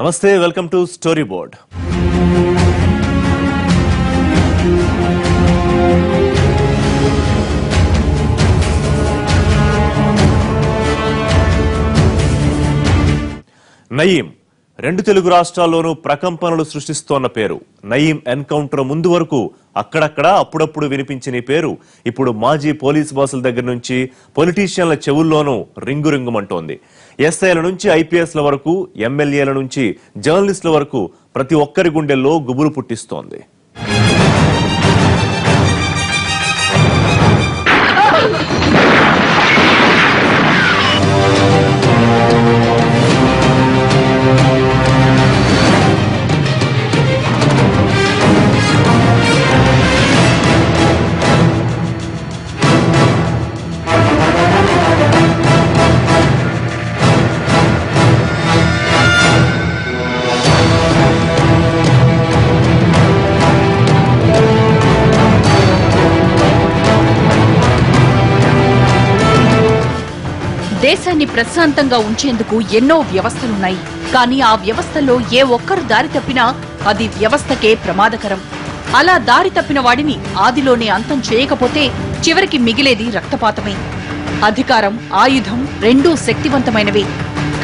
నమస్తే, welcome to story board. Nayeem రెండు తెలుగు రాష్ట్రాల్లోనూ ప్రకంపనలు సృష్టిస్తోన్న పేరు. నయీం ఎన్కౌంటర్ ముందు వరకు అక్కడక్కడ అప్పుడప్పుడు వినిపించిన పేరు ఇప్పుడు మాజీ పోలీస్ బాసుల దగ్గర నుంచి పొలిటీషియన్ల చెవుల్లోనూ రింగురింగుమంటోంది. ఎస్ఐల నుంచి ఐపీఎస్ల వరకు, ఎమ్మెల్యేల నుంచి జర్నలిస్టుల వరకు ప్రతి ఒక్కరి గుండెల్లో గుబులు పుట్టిస్తోంది. దేశాన్ని ప్రశాంతంగా ఉంచేందుకు ఎన్నో వ్యవస్థలున్నాయి. కానీ ఆ వ్యవస్థల్లో ఏ ఒక్కరు దారి తప్పినా అది వ్యవస్థకే ప్రమాదకరం. అలా దారి తప్పిన వాడిని ఆదిలోనే అంతం చేయకపోతే చివరికి మిగిలేది రక్తపాతమే. అధికారం, ఆయుధం రెండూ శక్తివంతమైనవే.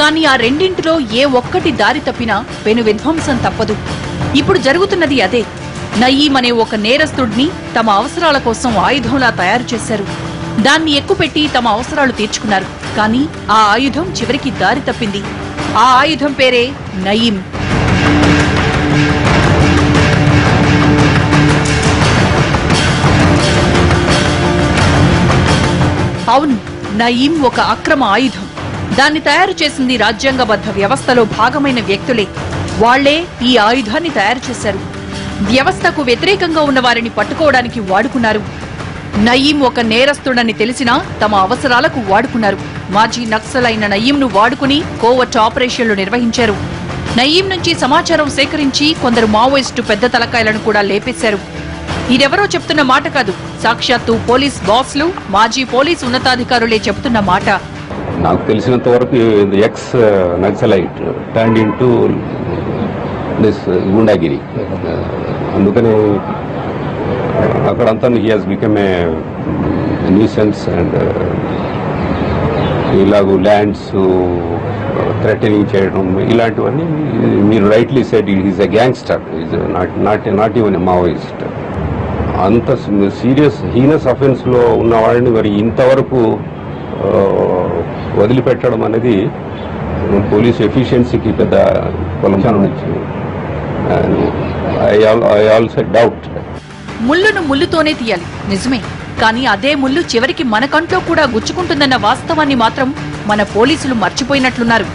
కానీ ఆ రెండింటిలో ఏ ఒక్కటి దారి తప్పినా పెను విధ్వంసం తప్పదు. ఇప్పుడు జరుగుతున్నది అదే. నయీం అనే ఒక నేరస్తుడిని తమ అవసరాల కోసం ఆయుధంలా తయారు చేశారు. దాన్ని ఎక్కుపెట్టి తమ అవసరాలు తీర్చుకున్నారు. కానీ ఆ ఆయుధం చివరికి దారి తప్పింది. ఆ ఆయుధం పేరే నయీం. అవును, నయీం ఒక అక్రమ ఆయుధం. దాన్ని తయారు చేసింది రాజ్యాంగబద్ధ వ్యవస్థలో భాగమైన వ్యక్తులే. వాళ్లే ఈ ఆయుధాన్ని తయారు చేశారు. వ్యవస్థకు వ్యతిరేకంగా ఉన్న వారిని పట్టుకోవడానికి వాడుకున్నారు. నయీం ఒక నేరస్తుడని తెలిసినా తమ అవసరాలకు వాడుకున్నారు. మాజీ నక్సల్ అయిన నయీంను వాడుకుని కోవర్ట్ ఆపరేషన్లు నిర్వహించారు. నయీం నుంచి సమాచారం సేకరించి కొందరు మావోయిస్టు పెద్ద తలకాయలను కూడా లేపేశారు. ఇదెవరో చెప్తున్న మాట కాదు, సాక్షాత్తు పోలీస్ బాస్లు, మాజీ పోలీస్ ఉన్నతాధికారులే చెబుతున్న మాట. నాకు తెలిసినంత వరకు ex Naxalite turned into this goondagiri. అందుకని అక్కడంతా he has become a nuisance and ఇలాగూ ల్యాండ్స్ థ్రెటనింగ్ చేయడం ఇలాంటివన్నీ. మీరు rightly said is a gangster, is not even a Maoist. అంత సీరియస్ హీనస్ అఫెన్స్లో ఉన్న వాళ్ళని మరి ఇంతవరకు వదిలిపెట్టడం అనేది పోలీస్ ఎఫిషియన్సీకి పెద్ద కొలంచానం ఇచ్చింది. I also doubt. ముళ్ళును ముళ్ళుతోనే తీయాలి, నిజమే. కానీ అదే ముళ్ళు చివరికి మన కంట్లో కూడా గుచ్చుకుంటుందన్న వాస్తవాన్ని మాత్రం మన పోలీసులు మర్చిపోయినట్లున్నారు.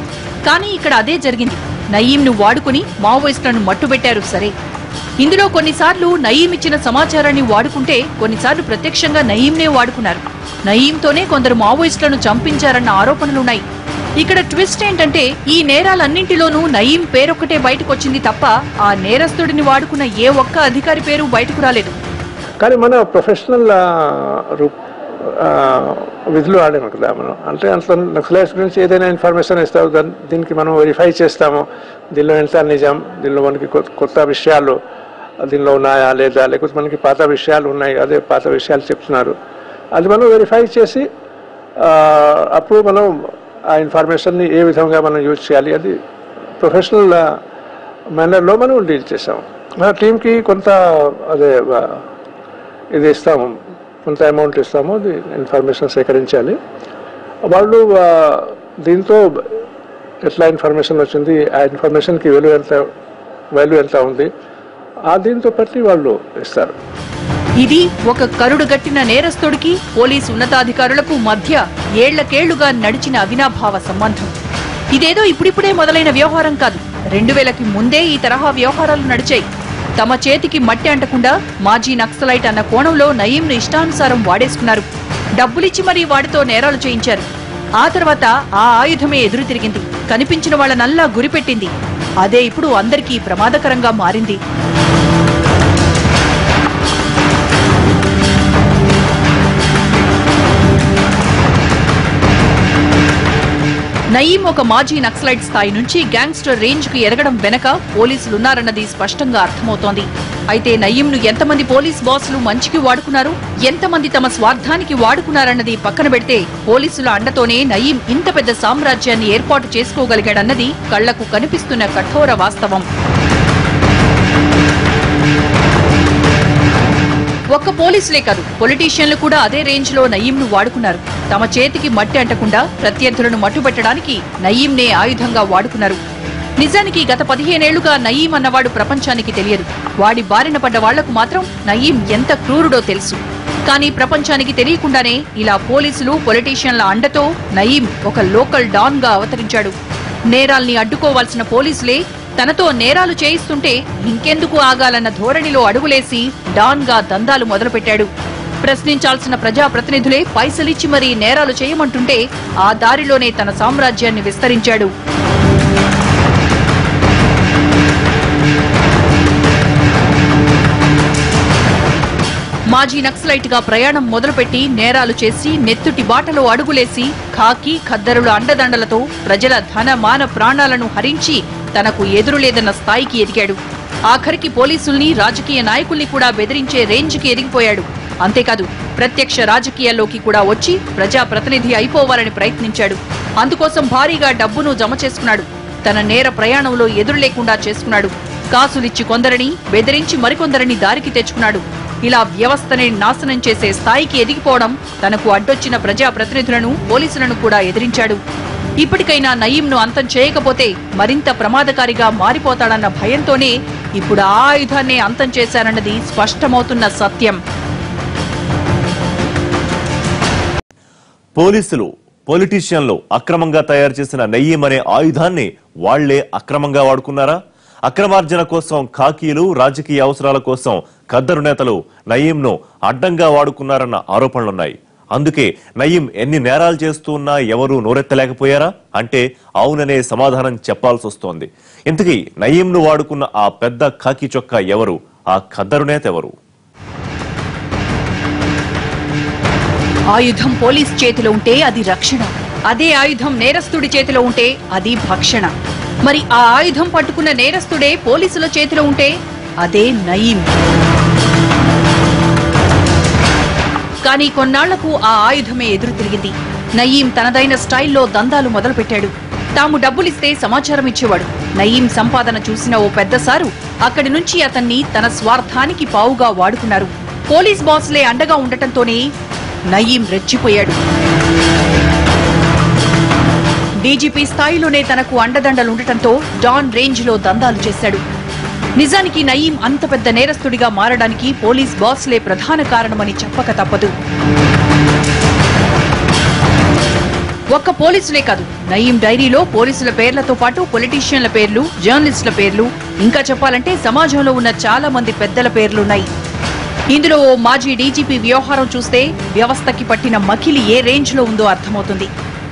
కానీ ఇక్కడ అదే జరిగింది. నయీంను వాడుకుని మావోయిస్టులను మట్టుబెట్టారు. సరే, ఇందులో కొన్నిసార్లు నయీం ఇచ్చిన సమాచారాన్ని వాడుకుంటే, కొన్నిసార్లు ప్రత్యక్షంగా నయీంనే వాడుకున్నారు. నయీంతోనే కొందరు మావోయిస్టులను చంపించారన్న ఆరోపణలున్నాయి. ఇక్కడ ట్విస్ట్ ఏంటంటే, ఈ నేరాలన్నింటిలోనూ నయీం పేరొక్కటే బయటకొచ్చింది తప్ప ఆ నేరస్తుడిని వాడుకున్న ఏ ఒక్క అధికారి పేరు బయటకు రాలేదు. కానీ మన ప్రొఫెషనల్ విధులు ఆడాము కదా మనం. అంటే అంత నక్సలైట్స్ గురించి ఏదైనా ఇన్ఫర్మేషన్ ఇస్తాము, దీనికి మనం వెరిఫై చేస్తాము. దీనిలో ఎంత నిజం, దీనిలో మనకి కొత్త విషయాలు దీనిలో ఉన్నాయా లేదా, లేకపోతే మనకి పాత విషయాలు ఉన్నాయి, అదే పాత విషయాలు చెప్తున్నారు, అది మనం వెరిఫై చేసి అప్పుడు మనం ఆ ఇన్ఫర్మేషన్ని ఏ విధంగా మనం యూజ్ చేయాలి అది ప్రొఫెషనల్ మేనర్లో మనం డీల్ చేసాము. మన టీంకి కొంత అదే ఇది ఇస్తాము, కొంత అమౌంట్ ఇస్తాము, అది ఇన్ఫర్మేషన్ సేకరించాలి. వాళ్ళు దీంతో ఎట్లా ఇన్ఫర్మేషన్ వచ్చింది, ఆ ఇన్ఫర్మేషన్కి వాల్యూ ఎంత ఉంది, ఆ దీంతో బట్టి వాళ్ళు ఇస్తారు. ఇది ఒక కరుడుగట్టిన నేరస్తుడికి పోలీసు ఉన్నతాధికారులకు మధ్య ఏళ్లకేళ్లుగా నడిచిన అవినాభావ సంబంధం. ఇదేదో ఇప్పుడిప్పుడే మొదలైన వ్యవహారం కాదు. 2000కి ముందే ఈ తరహా వ్యవహారాలు నడిచాయి. తమ చేతికి మట్టి అంటకుండా మాజీ నక్సలైట్ అన్న కోణంలో నయీంను ఇష్టానుసారం వాడేసుకున్నారు. డబ్బులిచ్చి మరీ వాడితో నేరాలు చేయించారు. ఆ తర్వాత ఆ ఆయుధమే ఎదురు తిరిగింది. కనిపించిన వాళ్ళనల్లా గురిపెట్టింది. అదే ఇప్పుడు అందరికీ ప్రమాదకరంగా మారింది. నయీం ఒక మాజీ నక్సలైట్ స్థాయి నుంచి గ్యాంగ్స్టర్ రేంజ్ కు ఎరగడం వెనక పోలీసులున్నారన్నది స్పష్టంగా అర్థమవుతోంది. అయితే నయీంను ఎంతమంది పోలీస్ బాసులు మంచికి వాడుకున్నారు, ఎంతమంది తమ స్వార్థానికి వాడుకున్నారన్నది పక్కన పెడితే పోలీసుల అండతోనే నయీం ఇంత పెద్ద సామ్రాజ్యాన్ని ఏర్పాటు చేసుకోగలిగాడన్నది కళ్లకు కనిపిస్తున్న కఠోర వాస్తవం. ఒక్క పోలీసులే కాదు, పొలిటీషియన్లు కూడా అదే రేంజ్ లో నయీంను వాడుకున్నారు. తమ చేతికి మట్టి అంటకుండా ప్రత్యర్థులను మట్టుబెట్టడానికి నయీంనే ఆయుధంగా వాడుకున్నారు. నిజానికి గత 15 ఏళ్లుగా నయీం అన్నవాడు ప్రపంచానికి తెలియదు. వాడి బారిన పడ్డ వాళ్లకు మాత్రం నయీం ఎంత క్రూరుడో తెలుసు. కానీ ప్రపంచానికి తెలియకుండానే ఇలా పోలీసులు, పొలిటీషియన్ల అండతో నయీం ఒక లోకల్ డాన్ గా అవతరించాడు. నేరాల్ని అడ్డుకోవాల్సిన పోలీసులే తనతో నేరాలు చేయిస్తుంటే ఇంకెందుకు ఆగాలన్న ధోరణిలో అడుగులేసి డాన్ గా దందాలు మొదలుపెట్టాడు. ప్రశ్నించాల్సిన ప్రజాప్రతినిధులే పైసలిచ్చి మరీ నేరాలు చేయమంటుంటే ఆ దారిలోనే తన సామ్రాజ్యాన్ని విస్తరించాడు. మాజీ నక్సలైట్ గా ప్రయాణం మొదలుపెట్టి నేరాలు చేసి నెత్తుటి బాటలో అడుగులేసి ఖాకీ ఖద్దరుల అండదండలతో ప్రజల ధన మాన ప్రాణాలను హరించి తనకు ఎదురులేదన్న స్థాయికి ఎదిగాడు. ఆఖరికి పోలీసుల్ని, రాజకీయ నాయకుల్ని కూడా బెదిరించే రేంజ్కి ఎదిగిపోయాడు. అంతేకాదు, ప్రత్యక్ష రాజకీయాల్లోకి కూడా వచ్చి ప్రజాప్రతినిధి అయిపోవాలని ప్రయత్నించాడు. అందుకోసం భారీగా డబ్బును జమ చేసుకున్నాడు. తన నేర ప్రయాణంలో ఎదురు లేకుండా చేసుకున్నాడు. కాసులిచ్చి కొందరిని, బెదిరించి మరికొందరిని దారికి తెచ్చుకున్నాడు. ఇలా వ్యవస్థని నాశనం చేసే స్థాయికి ఎదిగిపోవడం, తనకు అడ్డొచ్చిన ప్రజాప్రతినిధులను, పోలీసులను కూడా ఎదిరించాడు. ఇప్పటికైనా నయీంను అంతం చేయకపోతే మరింత ప్రమాదకారిగా మారిపోతాడన్న భయంతోనే ఇప్పుడు ఆ ఆయుధాన్నే అంతం చేశారన్నది స్పష్టమవుతున్న సత్యం. పోలీసులు, పొలిటీషియన్లు అక్రమంగా తయారు చేసిన నయీం అనే ఆయుధాన్ని వాళ్లే అక్రమంగా వాడుకున్నారా? అక్రమార్జన కోసం ఖాకీలు, రాజకీయ అవసరాల కోసం ఖద్దరు నేతలు నయీంను అడ్డంగా వాడుకున్నారన్న ఆరోపణలున్నాయి. అందుకే నయీం ఎన్ని నేరాలు చేస్తున్నా ఎవరూ నోరెత్తలేకపోయారా అంటే అవుననే సమాధానం చెప్పాల్సి వస్తోంది. ఇంతకీ నయీంను వాడుకున్న ఆ పెద్ద ఖాకీ చొక్కా ఎవరు? ఆ ఖద్దరు నేత ఎవరు? ఆయుధం పోలీస్ చేతిలో ఉంటే అది రక్షణ, అదే ఆయుధం నేరస్తుడి చేతిలో ఉంటే అది భక్షణ. మరి ఆ ఆయుధం పట్టుకున్న నేరస్తుడే పోలీసుల చేతిలో ఉంటే అదే నయీం. కానీ కొన్నాళ్లకు ఆ ఆయుధమే ఎదురు తిరిగింది. నయీం తనదైన స్టైల్లో దందాలు మొదలుపెట్టాడు. తాము డబ్బులిస్తే సమాచారం ఇచ్చేవాడు. నయీం సంపాదన చూసిన ఓ పెద్దసారు అక్కడి నుంచి అతన్ని తన స్వార్థానికి పావుగా వాడుకున్నారు. పోలీస్ బాసులే అండగా ఉండటంతోనే నయీం రెచ్చిపోయాడు. డీజీపీ స్థాయిలోనే తనకు అండదండలుండటంతో డాన్ రేంజ్ లో దందాలు చేశాడు. నిజానికి నయీం అంత పెద్ద నేరస్తుడిగా మారడానికి పోలీస్ బాస్లే ప్రధాన కారణమని చెప్పక తప్పదు. ఒక్క పోలీసులే కాదు, నయీం డైరీలో పోలీసుల పేర్లతో పాటు పొలిటీషియన్ల పేర్లు, జర్నలిస్టుల పేర్లు, ఇంకా చెప్పాలంటే సమాజంలో ఉన్న చాలా మంది పెద్దల పేర్లున్నాయి. ఇందులో ఓ మాజీ డీజీపీ వ్యవహారం చూస్తే వ్యవస్థకి పట్టిన మకిలి ఏ రేంజ్ లో ఉందో అర్థమవుతుంది.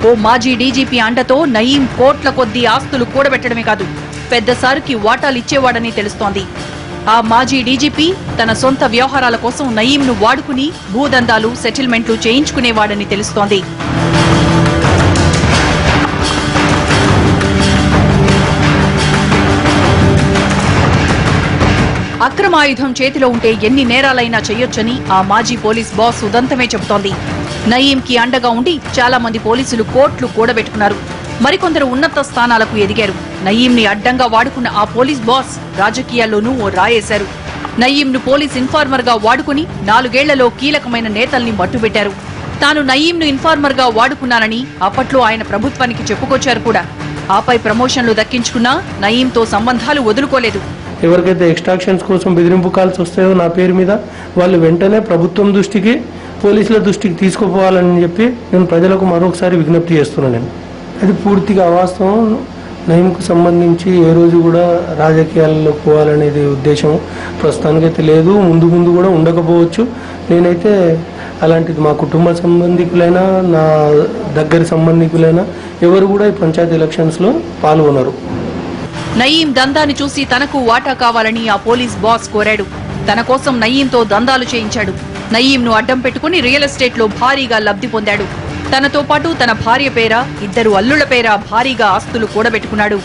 ఓ మాజీ డీజీపీ అండతో నయీం కోట్ల కొద్దీ ఆస్తులు కూడబెట్టడమే కాదు, పెద్దసారికి వాటాలిచ్చేవాడని తెలుస్తోంది. ఆ మాజీ డీజీపీ తన సొంత వ్యవహారాల కోసం నయీంను వాడుకుని భూదందాలు, సెటిల్మెంట్లు చేయించుకునేవాడని తెలుస్తోంది. అక్రమాయుధం చేతిలో ఉంటే ఎన్ని నేరాలైనా చేయొచ్చని ఆ మాజీ పోలీస్ బాస్ ఉదంతమే చెబుతోంది. నయీంకి అండగా ఉండి చాలా మంది పోలీసులు కోట్లు కూడబెట్టుకున్నారు. మరికొందరు ఉన్నత స్థానాలకు ఎదిగారు. నయీంని అడ్డంగా వాడుకున్న ఆ పోలీస్ బాస్ రాజకీయాల్లోనూ ఓ రాయేశారు. నయీంను పోలీస్ ఇన్ఫార్మర్ గా వాడుకుని 4 ఏళ్లలో కీలకమైన నేతల్ని మట్టుబెట్టారు. తాను నయీంను ఇన్ఫార్మర్ గా వాడుకున్నానని అప్పట్లో ఆయన ప్రభుత్వానికి చెప్పుకొచ్చారు కూడా. ఆపై ప్రమోషన్లు దక్కించుకున్నా నయీంతో సంబంధాలు వదులుకోలేదు. ఎవరికైతే ఎక్స్ట్రాక్షన్స్ కోసం బెదిరింపు కాల్స్ వస్తాయో నా పేరు మీద, వాళ్ళు వెంటనే ప్రభుత్వం దృష్టికి, పోలీసుల దృష్టికి తీసుకుపోవాలని చెప్పి నేను ప్రజలకు మరొకసారి విజ్ఞప్తి చేస్తున్నాను. అది పూర్తిగా అవాస్తవం. నయీంకు సంబంధించి ఏ రోజు కూడా రాజకీయాల్లో పోవాలనేది ఉద్దేశం ప్రస్తుతానికైతే లేదు, ముందు ముందు కూడా ఉండకపోవచ్చు. నేనైతే అలాంటిది మా కుటుంబ సంబంధికులైనా, నా దగ్గర సంబంధికులైనా ఎవరు కూడా ఈ పంచాయతీ ఎలక్షన్స్లో పాల్గొనరు. నయీం దందాని చూసి తనకు వాటా కావాలని ఆ పోలీస్ బాస్ కోరాడు. తన కోసం నయీంతో దందాలు చేయించాడు. నయీంను అడ్డం పెట్టుకుని రియల్ ఎస్టేట్ లో భారీగా లబ్ధి పొందాడు. తనతో పాటు తన భార్య పేర, 2 అల్లుళ్ల పేర భారీగా ఆస్తులు కూడబెట్టుకున్నాడు.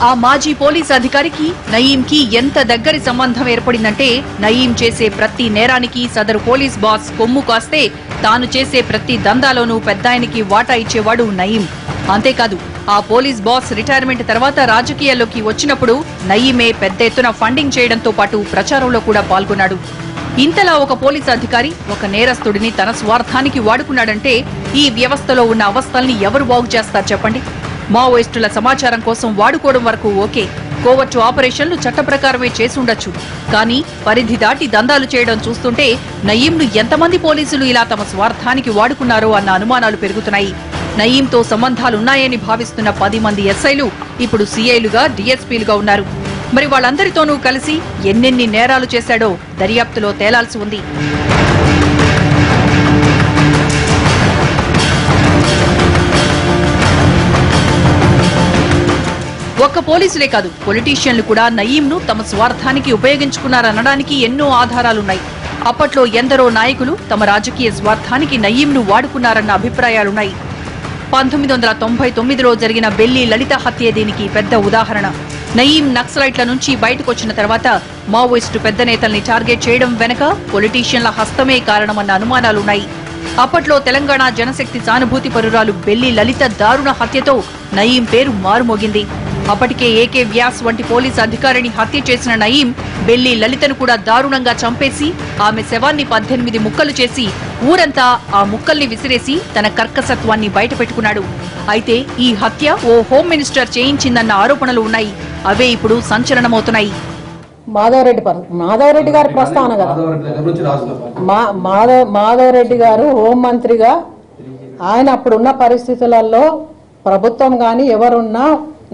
ఆ మాజీ పోలీస్ అధికారికి నయీంకి ఎంత దగ్గరి సంబంధం ఏర్పడిందంటే, నయీం చేసే ప్రతి నేరానికి సదరు పోలీస్ బాస్ కొమ్ము కాస్తే తాను చేసే ప్రతి దందాలోనూ పెద్దాయనికి వాటా ఇచ్చేవాడు నయీం. అంతేకాదు, ఆ పోలీస్ బాస్ రిటైర్మెంట్ తర్వాత రాజకీయాల్లోకి వచ్చినప్పుడు నయీమే పెద్ద ఎత్తున ఫండింగ్ చేయడంతో పాటు ప్రచారంలో కూడా పాల్గొన్నాడు. ఇంతలా ఒక పోలీస్ అధికారి ఒక నేరస్తుడిని తన స్వార్థానికి వాడుకున్నాడంటే ఈ వ్యవస్థలో ఉన్న అవస్థల్ని ఎవరు బాగు చేస్తారు చెప్పండి? మావోయిస్టుల సమాచారం కోసం వాడుకోవడం వరకు ఓకే, కోవర్టు ఆపరేషన్లు చట్ట ప్రకారమే చేసుండొచ్చు. కానీ పరిధి దాటి దందాలు చేయడం చూస్తుంటే నయీంను ఎంతమంది పోలీసులు ఇలా తమ స్వార్థానికి వాడుకున్నారో అన్న అనుమానాలు పెరుగుతున్నాయి. నయీంతో సంబంధాలున్నాయని భావిస్తున్న 10 మంది ఎస్ఐలు ఇప్పుడు సీఐలుగా, డీఎస్పీలుగా ఉన్నారు. మరి వాళ్ళందరితోనూ కలిసి ఎన్నెన్ని నేరాలు చేశాడో దర్యాప్తులో తేలాల్సి ఉంది. ఒక్క పోలీసులే కాదు, పొలిటీషియన్లు కూడా నయీంను తమ స్వార్థానికి ఉపయోగించుకున్నారనడానికి ఎన్నో ఆధారాలున్నాయి. అప్పట్లో ఎందరో నాయకులు తమ రాజకీయ స్వార్థానికి నయీంను వాడుకున్నారన్న అభిప్రాయాలున్నాయి. 1999లో జరిగిన బెల్లి లలిత హత్యే దీనికి పెద్ద ఉదాహరణ. నయీం నక్సలైట్ల నుంచి బయటకొచ్చిన తర్వాత మావోయిస్టు పెద్ద నేతల్ని టార్గెట్ చేయడం వెనక పొలిటీషియన్ల హస్తమే కారణమన్న అనుమానాలున్నాయి. అప్పట్లో తెలంగాణ జనశక్తి సానుభూతి పరురాలు బెల్లి లలిత దారుణ హత్యతో నయీం పేరు మారుమోగింది. అప్పటికే ఏకే వ్యాస్ వంటి పోలీసు అధికారిని హత్య చేసిన నయీం బెల్లి లలితను కూడా దారుణంగా చంపేసి ఆమె శవాన్ని 18 ముక్కలు చేసి ఊరంతా ఆ ముక్కల్ని విసిరేసి తన కర్కసత్వాన్ని బయటపెట్టుకున్నాడు. అయితే ఈ హత్య ఓ హోమ్ మినిస్టర్ చేయించిందన్న ఆరోపణలు ఉన్నాయి. అవే ఇప్పుడు సంచలనమవుతున్నాయి. మాధవరెడ్డి గారి ప్రస్తావన కదా, మాధవరెడ్డి గారు హోంమంత్రిగా ఆయన అప్పుడున్న పరిస్థితులలో ప్రభుత్వం కానీ ఎవరున్నా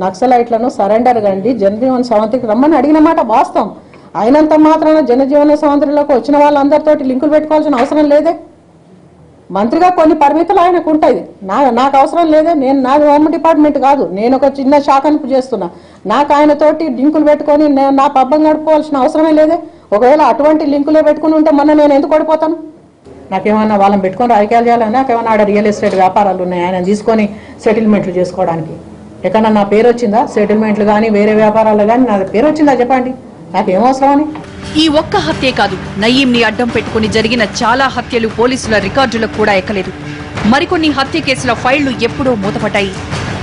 నక్సలైట్లను సరెండర్ కండి జనజీవన సవంతికి రమ్మని అడిగిన మాట వాస్తవం. అయినంత మాత్రాన జనజీవన సవంతిలోకి వచ్చిన వాళ్ళందరితోటి లింకులు పెట్టుకోవాల్సిన అవసరం లేదే. మంత్రిగా కొన్ని పరిమితులు ఆయనకు ఉంటాయి, నాకు అవసరం లేదే. నాది హోమ్ డిపార్ట్మెంట్ కాదు, నేను ఒక చిన్న శాఖను చేస్తున్నా. నాకు ఆయనతోటి లింకులు పెట్టుకొని నా పబ్బం గడుపుకోవాల్సిన అవసరమే లేదే. ఒకవేళ అటువంటి లింకులే పెట్టుకుని ఉంటే మొన్న నేను ఎందుకు ఓడిపోతాను? నాకేమన్నా వాళ్ళని పెట్టుకొని రాజకీయాలు చేయాలని, నాకేమన్నా ఆడ రియల్ ఎస్టేట్ వ్యాపారాలు ఉన్నాయి ఆయన తీసుకొని సెటిల్మెంట్లు చేసుకోవడానికి. ఎక్కడన్నా నా పేరు వచ్చిందా? సెటిల్మెంట్లు కానీ వేరే వ్యాపారాలు కానీ నా పేరు వచ్చిందా చెప్పండి, నాకేమవసరం అని. ఈ ఒక్క హత్యే కాదు, నయీంని అడ్డం పెట్టుకుని జరిగిన చాలా హత్యలు పోలీసుల రికార్డులకు కూడా ఎక్కలేదు. మరికొన్ని హత్య కేసుల ఫైళ్లు ఎప్పుడూ మూతపడ్డాయి.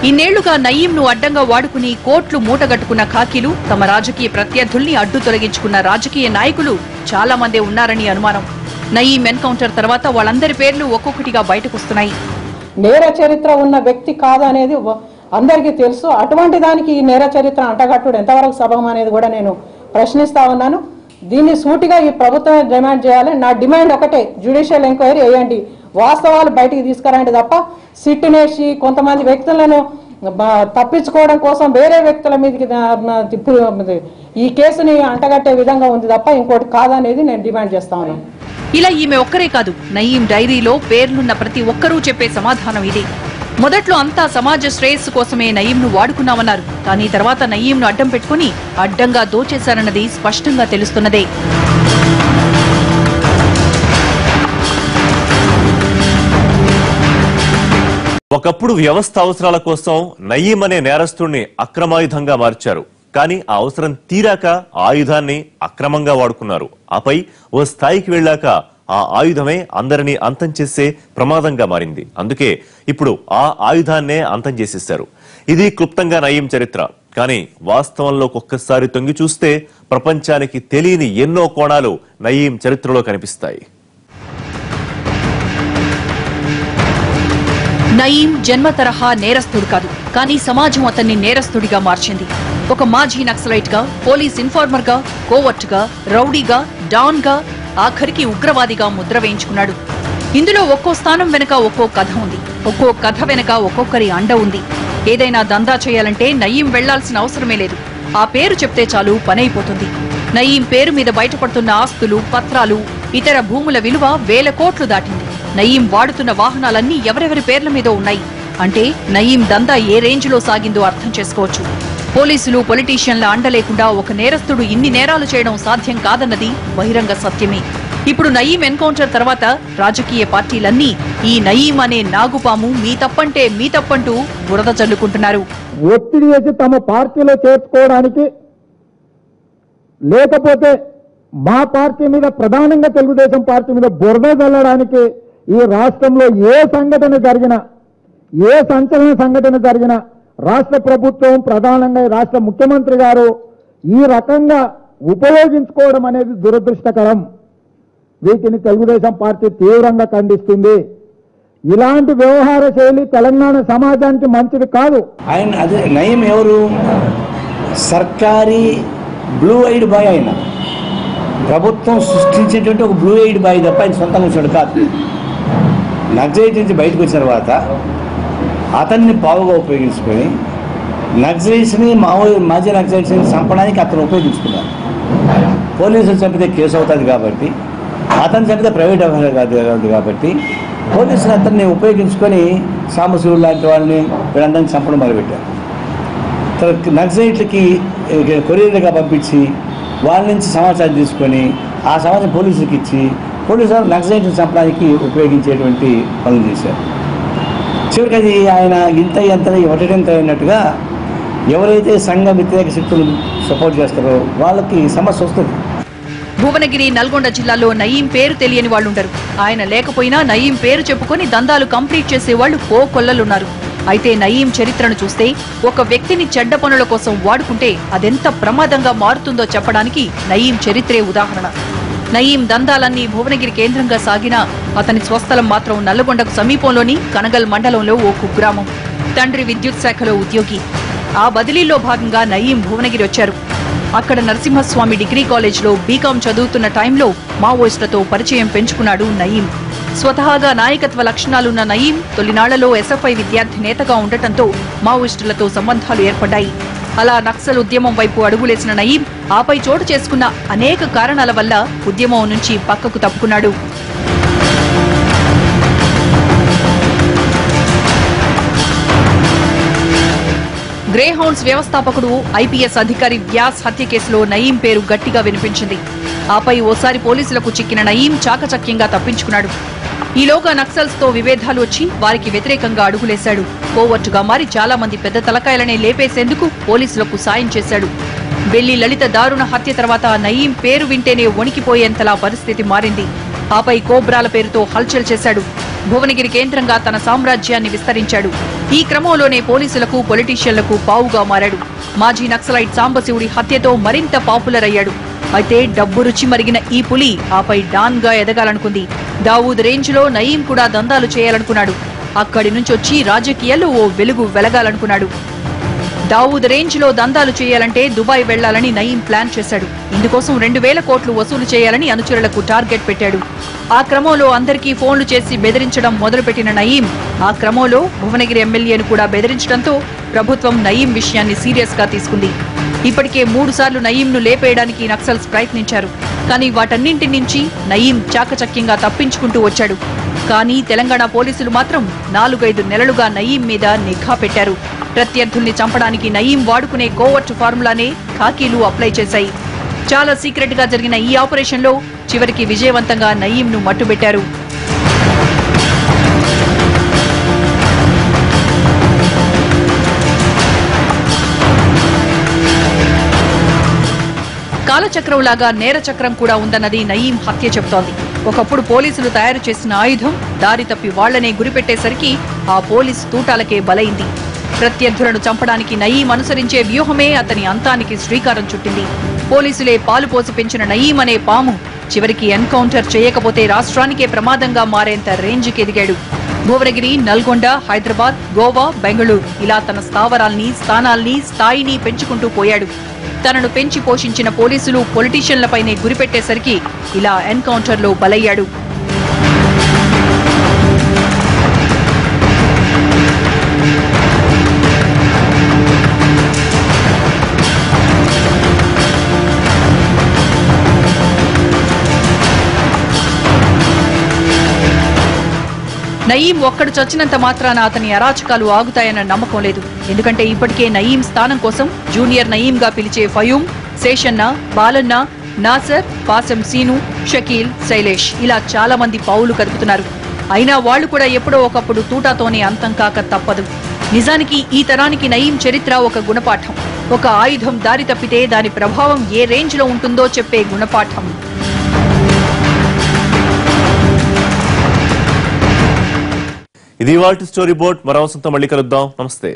ఇన్నేళ్లుగా నయీంను అడ్డంగా వాడుకుని కోట్లు మూటగట్టుకున్న ఖాకీలు తమ రాజకీయ ప్రత్యర్థుల్ని అడ్డు తొలగించుకున్న రాజకీయ నాయకులు చాలా మందే ఉన్నారని అనుమానం. నయీం ఎన్కౌంటర్ తర్వాత వాళ్ళందరి పేర్లు ఒక్కొక్కటిగా బయటకొస్తున్నాయి. నేర చరిత్ర ఉన్న వ్యక్తి కాదనేది అందరికీ తెలుసు. అటువంటి దానికి ఈ నేర చరిత్ర అంటగట్టుడు ఎంతవరకు సబబం అనేది కూడా నేను ప్రశ్నిస్తా ఉన్నాను. దీన్ని సూటిగా ఈ ప్రభుత్వమే డిమాండ్ చేయాలి. నా డిమాండ్ ఒకటే, జ్యుడిషియల్ ఎంక్వైరీ వేయండి, వాస్తవాలు బయటికి తీసుకురండి తప్ప సిట్టునేసి కొంతమంది వ్యక్తులను తప్పించుకోవడం కోసం వేరే వ్యక్తుల మీదకి ఈ కేసుని అంటగట్టే విధంగా ఉంది తప్ప ఇంకోటి కాదనేది నేను డిమాండ్ చేస్తా ఉన్నాను. ఇలా ఈమె ఒక్కరే కాదు, నయీం డైరీలో పేర్లున్న ప్రతి ఒక్కరూ చెప్పే సమాధానం ఇదే. మొదట్లో అంతా సమాజ శ్రేయస్సు కోసమే నయీంను వాడుకున్నామన్నారు. కానీ తర్వాత నయీంను అడ్డం పెట్టుకుని అడ్డంగా దోచేశారన్నది స్పష్టంగా తెలుస్తున్నదే. ఒకప్పుడు వ్యవస్థ అవసరాల కోసం నయీం అనే నేరస్తుడిని అక్రమాయుధంగా మార్చారు. కానీ ఆ అవసరం తీరాక ఆయుధాన్ని అక్రమంగా వాడుకున్నారు. ఆపై ఓ స్థాయికి వెళ్ళాక ఆ ఆయుధమే అందరినీ అంతం చేసే ప్రమాదంగా మారింది. అందుకే ఇప్పుడు ఆ ఆయుధాన్నే అంతం చేసేశారు. ఇది క్లుప్తంగా నయీం చరిత్ర. కానీ వాస్తవంలో ఒక్కసారి తొంగి చూస్తే ప్రపంచానికి తెలియని ఎన్నో కోణాలు నయీం చరిత్రలో కనిపిస్తాయి. నయీం జన్మ తరహా నేరస్తుడు కాదు, కానీ సమాజం అతన్ని నేరస్తుడిగా మార్చింది. ఒక మాజీ నక్సలైట్ గా, పోలీస్ ఇన్ఫార్మర్ గా, కోవర్ట్ గా, రౌడీగా, డాన్ గా, ఆఖరికి ఉగ్రవాదిగా ముద్ర వేయించుకున్నాడు. ఇందులో ఒక్కో స్థానం వెనుక ఒక్కో కథ ఉంది. ఒక్కో కథ వెనుక ఒక్కొక్కరి అండ ఉంది. ఏదైనా దందా చేయాలంటే నయీం వెళ్లాల్సిన అవసరమే లేదు. ఆ పేరు చెప్తే చాలు పనైపోతుంది. నయీం పేరు మీద బయటపడుతున్న ఆస్తులు, పత్రాలు, ఇతర భూముల విలువ 1000 కోట్లు దాటింది. నయీం వాడుతున్న వాహనాలన్నీ ఎవరెవరి పేర్ల మీద ఉన్నాయి. అంటే నయీం దందా ఏ రేంజ్ లో సాగిందో అర్థం చేసుకోవచ్చు. పోలీసులు పొలిటీషియన్ల అండ లేకుండా ఒక నేరస్తుడు ఇన్ని నేరాలు చేయడం సాధ్యం కాదన్నది బహిరంగ సత్యమే. ఇప్పుడు నయీం ఎన్కౌంటర్ తర్వాత రాజకీయ పార్టీలన్నీ ఈ నయీం అనే నాగుపాము మీ తప్పంటే మీ తప్పంటూ బురద చల్లుకుంటున్నారు. ఒత్తిడి చేసి తమ పార్టీలో చేర్చుకోవడానికి, లేకపోతే మా పార్టీ మీద, ప్రధానంగా తెలుగుదేశం పార్టీ మీద బురద చల్లడానికి ఈ రాష్ట్రంలో ఏ సంఘటన జరిగినా, ఏ సంచలన సంఘటన జరిగినా రాష్ట్ర ప్రభుత్వం, ప్రధానంగా రాష్ట్ర ముఖ్యమంత్రి గారు ఈ రకంగా ఉపయోగించుకోవడం అనేది దురదృష్టకరం. వీటిని తెలుగుదేశం పార్టీ తీవ్రంగా ఖండిస్తుంది. ఇలాంటి వ్యవహార శైలి తెలంగాణ సమాజానికి మంచిది కాదు. ఆయన అదే నయీం ఎవరు? సర్కారీ బ్లూ ఐడ్ బాయ్. ఆయన ప్రభుత్వం సృష్టించేటువంటి ఒక బ్లూ ఐడ్ బాయ్ తప్ప ఆయన సొంతంగా వచ్చాడు కాదు. నక్సలైట్ నుంచి బయటకు వచ్చిన తర్వాత అతన్ని పావుగా ఉపయోగించుకొని నక్సలైట్స్ని, మాజీ నక్సలైట్స్ని చంపడానికి అతను ఉపయోగించుకున్నారు. పోలీసులు చంపితే కేసు అవుతుంది కాబట్టి, అతను చంపితే ప్రైవేట్ వ్యవహారం కాదు కాబట్టి పోలీసులు అతన్ని ఉపయోగించుకొని సాంబశివుడు లాంటి వాళ్ళని వీళ్ళందరినీ చంపడం మొదలుపెట్టారు. నక్సలైట్లకి కొరియర్గా పంపించి వాళ్ళ నుంచి సమాచారం తీసుకొని ఆ సమాచారం పోలీసులకు ఇచ్చి పోలీసులు నక్సలైట్ని చంపడానికి ఉపయోగించేటువంటి పనులు చేశారు. చివరికి అది ఆయన ఎంత ఒకటంత అయినట్టుగా ఎవరైతే సంఘ వ్యతిరేక శక్తులు సపోర్ట్ చేస్తారో వాళ్ళకి సమస్య వస్తుంది. భువనగిరి, నల్గొండ జిల్లాలో నయీం పేరు తెలియని వాళ్లుండరు. ఆయన లేకపోయినా నయీం పేరు చెప్పుకొని దందాలు కంప్లీట్ చేసేవాళ్లు కొల్లలున్నారు. అయితే నయీం చరిత్రను చూస్తే ఒక వ్యక్తిని చెడ్డ పనుల కోసం వాడుకుంటే అదెంత ప్రమాదంగా మారుతుందో చెప్పడానికి నయీం చరిత్రే ఉదాహరణ. నయీం దందాలన్నీ భువనగిరి కేంద్రంగా సాగినా అతని స్వస్థలం మాత్రం నల్లగొండకు సమీపంలోని కనగల్ మండలంలో ఓ కుగ్రామం. తండ్రి విద్యుత్ శాఖలో ఉద్యోగి. ఆ బదిలీలో భాగంగా నయీం భువనగిరి వచ్చారు. అక్కడ నరసింహస్వామి డిగ్రీ కాలేజ్లో బీకాం చదువుతున్న టైంలో మావోయిస్టులతో పరిచయం పెంచుకున్నాడు నయీం. స్వతహాగా నాయకత్వ లక్షణాలున్న నయీం తొలినాళ్లలో ఎస్ఎఫ్ఐ విద్యార్థి నేతగా ఉండటంతో మావోయిస్టులతో సంబంధాలు ఏర్పడ్డాయి. అలా నక్సల్ ఉద్యమం వైపు అడుగులేసిన నయీం ఆపై చోటు చేసుకున్న అనేక కారణాల వల్ల ఉద్యమం నుంచి పక్కకు తప్పుకున్నాడు. గ్రేహౌండ్స్ వ్యవస్థాపకుడు ఐపీఎస్ అధికారి వ్యాస్ హత్య కేసులో నయీం పేరు గట్టిగా వినిపించింది. ఆపై ఓసారి పోలీసులకు చిక్కిన నయీం చాకచక్యంగా తప్పించుకున్నాడు. ఈలోగా నక్సల్స్ తో విభేదాలు వచ్చి వారికి వ్యతిరేకంగా అడుగులేశాడు. కోవర్టుగా మారి చాలా మంది పెద్ద తలకాయలనే లేపేసేందుకు పోలీసులకు సాయం చేశాడు. బెల్లి లలిత దారుణ హత్య తర్వాత నయీం పేరు వింటేనే వణికిపోయేంతలా పరిస్థితి మారింది. ఆపై కోబ్రాల పేరుతో హల్చల్ చేశాడు. భువనగిరి కేంద్రంగా తన సామ్రాజ్యాన్ని విస్తరించాడు. ఈ క్రమంలోనే పోలీసులకు, పొలిటీషియన్లకు పావుగా మారాడు. మాజీ నక్సలైట్ సాంబశివుడి హత్యతో మరింత పాపులర్ అయ్యాడు. అయితే డబ్బు రుచి మరిగిన ఈ పులి ఆపై డాన్ గా ఎదగాలనుకుంది. దావూద్ రేంజ్ లో నయీం కూడా దందాలు చేయాలనుకున్నాడు. అక్కడి నుంచి వచ్చి రాజకీయాల్లో ఓ వెలుగు వెలగాలనుకున్నాడు. దావూద్ రేంజ్ లో దందాలు చేయాలంటే దుబాయ్ వెళ్లాలని నయీం ప్లాన్ చేశాడు. ఇందుకోసం 2,000 కోట్లు వసూలు చేయాలని అనుచరులకు టార్గెట్ పెట్టాడు. ఆ క్రమంలో అందరికీ ఫోన్లు చేసి బెదిరించడం మొదలుపెట్టిన నయీం ఆ క్రమంలో భువనగిరి ఎమ్మెల్యేను కూడా బెదిరించడంతో ప్రభుత్వం నయీం విషయాన్ని సీరియస్ గా తీసుకుంది. ఇప్పటికే 3 సార్లు నయీంను లేపేయడానికి నక్సల్స్ ప్రయత్నించారు. కానీ వాటన్నింటి నుంచి నయీం చాకచక్యంగా తప్పించుకుంటూ వచ్చాడు. కానీ తెలంగాణ పోలీసులు మాత్రం 4-5 నెలలుగా నయీం మీద నిఘా పెట్టారు. ప్రత్యర్థుల్ని చంపడానికి నయీం వాడుకునే కోవర్ట్ ఫార్ములానే ఖాకీలు అప్లై చేశాయి. చాలా సీక్రెట్ గా జరిగిన ఈ ఆపరేషన్ లో చివరికి విజయవంతంగా నయీంను మట్టుబెట్టారు. కాలచక్రంలాగా నేరచక్రం కూడా ఉందన్నది నయీం హత్య చెబుతోంది. ఒకప్పుడు పోలీసులు తయారు చేసిన ఆయుధం దారి తప్పి వాళ్లనే గురిపెట్టేసరికి ఆ పోలీసు తూటాలకే బలైంది. ప్రత్యర్థులను చంపడానికి నయీం అనుసరించే వ్యూహమే అతని అంతానికి శ్రీకారం చుట్టింది. పోలీసులే పాలు పోసి పెంచిన నయీం అనే పాము చివరికి ఎన్కౌంటర్ చేయకపోతే రాష్ట్రానికే ప్రమాదంగా మారేంత రేంజ్కి ఎదిగాడు. భువనగిరి, నల్గొండ, హైదరాబాద్, గోవా, బెంగళూరు ఇలా తన స్థావరాల్ని, స్థానాల్ని, స్థాయిని పెంచుకుంటూ పోయాడు. తనను పెంచి పోషించిన పోలీసులు, పొలిటీషియన్లపైనే గురిపెట్టేసరికి ఇలా ఎన్కౌంటర్లో బలయ్యాడు. నయీం ఒక్కడు చచ్చినంత మాత్రాన అతని అరాచకాలు ఆగుతాయన్న నమ్మకం లేదు. ఎందుకంటే ఇప్పటికే నయీం స్థానం కోసం జూనియర్ నయీంగా పిలిచే ఫయూమ్, శేషన్న, బాలన్న, నాసర్, పాసం సీను, షకీల్, శైలేష్ ఇలా చాలా మంది పావులు కదుపుతున్నారు. అయినా వాళ్లు కూడా ఎప్పుడో ఒకప్పుడు తూటాతోనే అంతం కాక తప్పదు. నిజానికి ఈ తరానికి నయీం చరిత్ర ఒక గుణపాఠం. ఒక ఆయుధం దారి తప్పితే దాని ప్రభావం ఏ రేంజ్ లో ఉంటుందో చెప్పే గుణపాఠం. ఇది ఇవాల్టి స్టోరీ బోర్డ్. మరో వసంతం మళ్ళీ కలుద్దాం. నమస్తే.